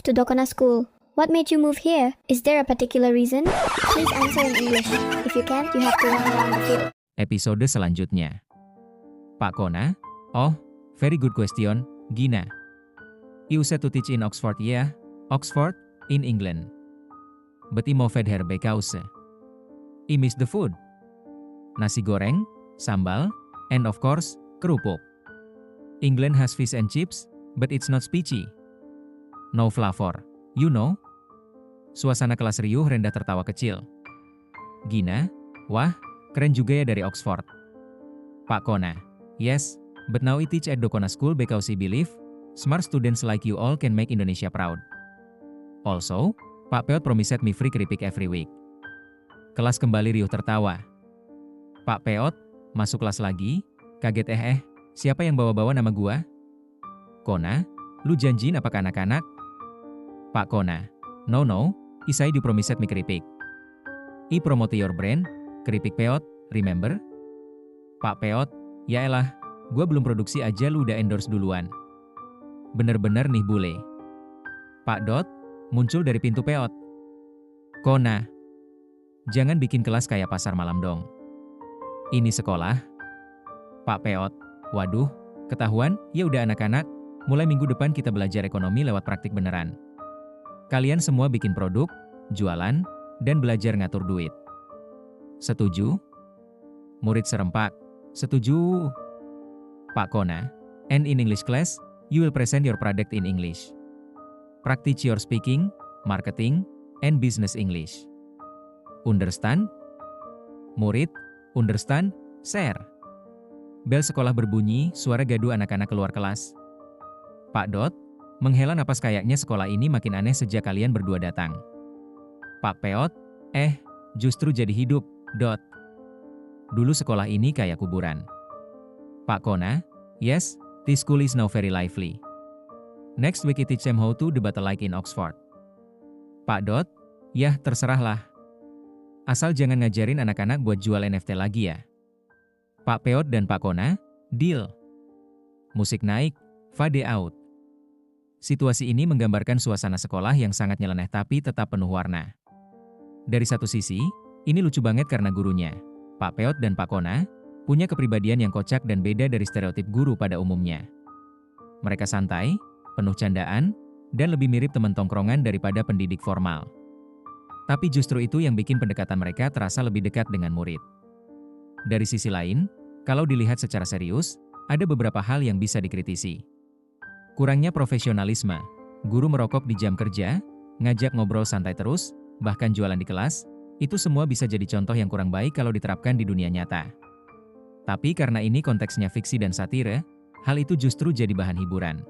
to Dokona School. What made you move here? Is there a particular reason? Please answer in English. If you can't, you have to run around the field. Episode selanjutnya. Pak Kona? Oh, very good question, Gina. You said to teach in Oxford, yeah? Oxford, in England. But I moved here because I miss the food. Nasi goreng, sambal, and of course, kerupuk. England has fish and chips, but it's not spicy. No flavor, you know? Suasana kelas riuh rendah tertawa kecil. Gina, wah, keren juga ya dari Oxford. Pak Kona, yes, but now I teach at Dokona School because I believe smart students like you all can make Indonesia proud. Also, Pak Peot promised me free keripik every week. Kelas kembali riuh tertawa. Pak Peot, masuk kelas lagi, kaget siapa yang bawa-bawa nama gua? Kona, lu janjiin apa ke anak-anak? Pak Kona, no, I say you promised me keripik. I promote your brand, keripik Peot, remember? Pak Peot, ya elah, gua belum produksi aja lu udah endorse duluan. Bener-bener nih bule. Pak Dot, muncul dari pintu Peot. Kona, jangan bikin kelas kayak pasar malam dong. Ini sekolah. Pak Peot, waduh, ketahuan, ya udah anak-anak, mulai minggu depan kita belajar ekonomi lewat praktik beneran. Kalian semua bikin produk, jualan, dan belajar ngatur duit. Setuju? Murid serempak, setuju. Pak Kona, and in English class, you will present your product in English. Practice your speaking, marketing, and business English. Understand? Murid, understand, share. Bel sekolah berbunyi, suara gaduh anak-anak keluar kelas. Pak Dot, menghela napas kayaknya sekolah ini makin aneh sejak kalian berdua datang. Pak Peot, justru jadi hidup, Dot. Dulu sekolah ini kayak kuburan. Pak Kona, yes, this school is now very lively. Next week I teach them how to debate like in Oxford. Pak Dot, yah terserahlah. Asal jangan ngajarin anak-anak buat jual NFT lagi ya. Pak Peot dan Pak Kona, deal. Musik naik, fade out. Situasi ini menggambarkan suasana sekolah yang sangat nyeleneh tapi tetap penuh warna. Dari satu sisi, ini lucu banget karena gurunya, Pak Peot dan Pak Kona, punya kepribadian yang kocak dan beda dari stereotip guru pada umumnya. Mereka santai, penuh candaan, dan lebih mirip teman tongkrongan daripada pendidik formal. Tapi justru itu yang bikin pendekatan mereka terasa lebih dekat dengan murid. Dari sisi lain, kalau dilihat secara serius, ada beberapa hal yang bisa dikritisi. Kurangnya profesionalisme, guru merokok di jam kerja, ngajak ngobrol santai terus, bahkan jualan di kelas, itu semua bisa jadi contoh yang kurang baik kalau diterapkan di dunia nyata. Tapi karena ini konteksnya fiksi dan satire, hal itu justru jadi bahan hiburan.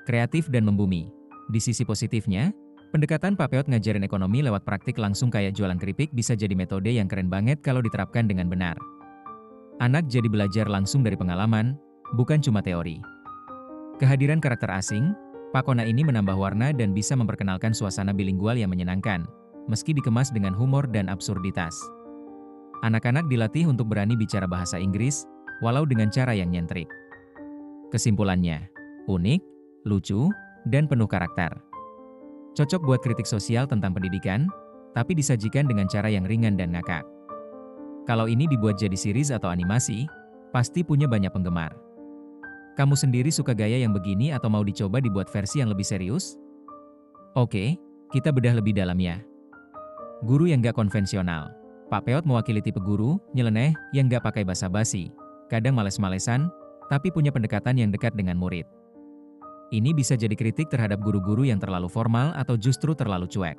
Kreatif dan membumi. Di sisi positifnya, pendekatan Pak Peot ngajarin ekonomi lewat praktik langsung kayak jualan keripik bisa jadi metode yang keren banget kalau diterapkan dengan benar. Anak jadi belajar langsung dari pengalaman, bukan cuma teori. Kehadiran karakter asing, Pak Kona ini menambah warna dan bisa memperkenalkan suasana bilingual yang menyenangkan, meski dikemas dengan humor dan absurditas. Anak-anak dilatih untuk berani bicara bahasa Inggris, walau dengan cara yang nyentrik. Kesimpulannya, unik, lucu, dan penuh karakter. Cocok buat kritik sosial tentang pendidikan, tapi disajikan dengan cara yang ringan dan ngakak. Kalau ini dibuat jadi series atau animasi, pasti punya banyak penggemar. Kamu sendiri suka gaya yang begini atau mau dicoba dibuat versi yang lebih serius? Oke, kita bedah lebih dalam ya. Guru yang gak konvensional. Pak Peot mewakili tipe guru, nyeleneh, yang gak pakai basa-basi, kadang males-malesan, tapi punya pendekatan yang dekat dengan murid. Ini bisa jadi kritik terhadap guru-guru yang terlalu formal atau justru terlalu cuek.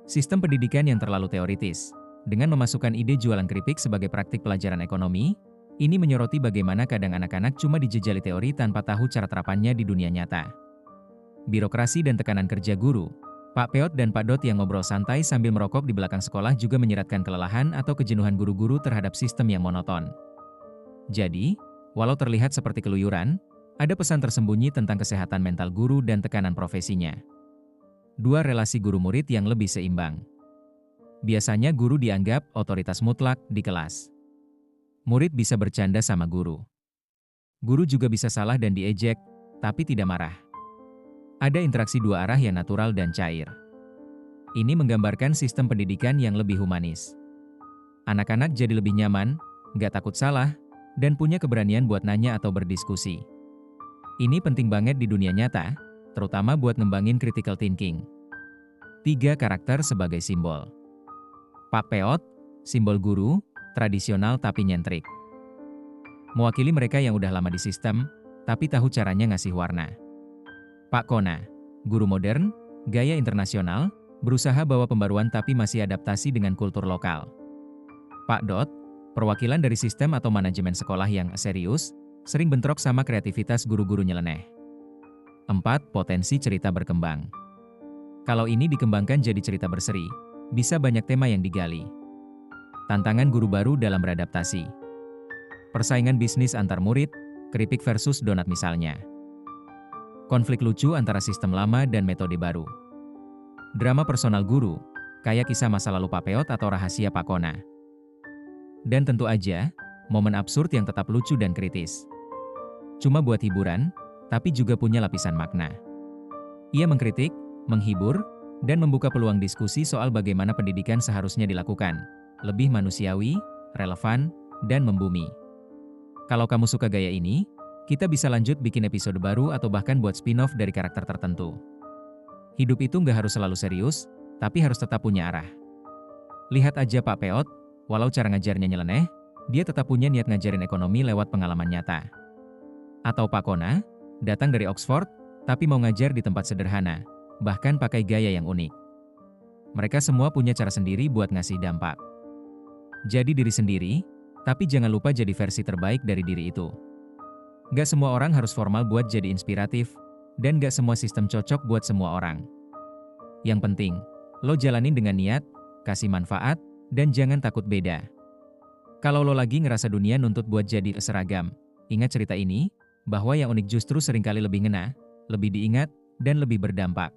Sistem pendidikan yang terlalu teoritis. Dengan memasukkan ide jualan keripik sebagai praktik pelajaran ekonomi, ini menyoroti bagaimana kadang anak-anak cuma dijejali teori tanpa tahu cara terapannya di dunia nyata. Birokrasi dan tekanan kerja guru. Pak Peot dan Pak Dot yang ngobrol santai sambil merokok di belakang sekolah juga menyiratkan kelelahan atau kejenuhan guru-guru terhadap sistem yang monoton. Jadi, walau terlihat seperti keluyuran, ada pesan tersembunyi tentang kesehatan mental guru dan tekanan profesinya. Dua relasi guru-murid yang lebih seimbang. Biasanya guru dianggap otoritas mutlak di kelas. Murid bisa bercanda sama guru. Guru juga bisa salah dan diejek, tapi tidak marah. Ada interaksi dua arah yang natural dan cair. Ini menggambarkan sistem pendidikan yang lebih humanis. Anak-anak jadi lebih nyaman, nggak takut salah, dan punya keberanian buat nanya atau berdiskusi. Ini penting banget di dunia nyata, terutama buat ngembangin critical thinking. 3 karakter sebagai simbol. Pak Peot, simbol guru, tradisional tapi nyentrik. Mewakili mereka yang udah lama di sistem, tapi tahu caranya ngasih warna. Pak Kona, guru modern, gaya internasional, berusaha bawa pembaruan tapi masih adaptasi dengan kultur lokal. Pak Dot, perwakilan dari sistem atau manajemen sekolah yang serius, sering bentrok sama kreativitas guru-guru nyeleneh. 4. Potensi cerita berkembang. Kalau ini dikembangkan jadi cerita berseri, bisa banyak tema yang digali. Tantangan guru baru dalam beradaptasi. Persaingan bisnis antar murid, keripik versus donat misalnya. Konflik lucu antara sistem lama dan metode baru. Drama personal guru, kayak kisah masa lalu Pak Peot atau rahasia Pak Kona. Dan tentu aja, momen absurd yang tetap lucu dan kritis. Cuma buat hiburan, tapi juga punya lapisan makna. Ia mengkritik, menghibur, dan membuka peluang diskusi soal bagaimana pendidikan seharusnya dilakukan. Lebih manusiawi, relevan, dan membumi. Kalau kamu suka gaya ini, kita bisa lanjut bikin episode baru atau bahkan buat spin-off dari karakter tertentu. Hidup itu nggak harus selalu serius, tapi harus tetap punya arah. Lihat aja Pak Peot, walau cara ngajarnya nyeleneh, dia tetap punya niat ngajarin ekonomi lewat pengalaman nyata. Atau Pak Kona, datang dari Oxford, tapi mau ngajar di tempat sederhana, bahkan pakai gaya yang unik. Mereka semua punya cara sendiri buat ngasih dampak. Jadi diri sendiri, tapi jangan lupa jadi versi terbaik dari diri itu. Nggak semua orang harus formal buat jadi inspiratif, dan nggak semua sistem cocok buat semua orang. Yang penting, lo jalanin dengan niat, kasih manfaat, dan jangan takut beda. Kalau lo lagi ngerasa dunia nuntut buat jadi seragam, ingat cerita ini, bahwa yang unik justru seringkali lebih ngena, lebih diingat, dan lebih berdampak.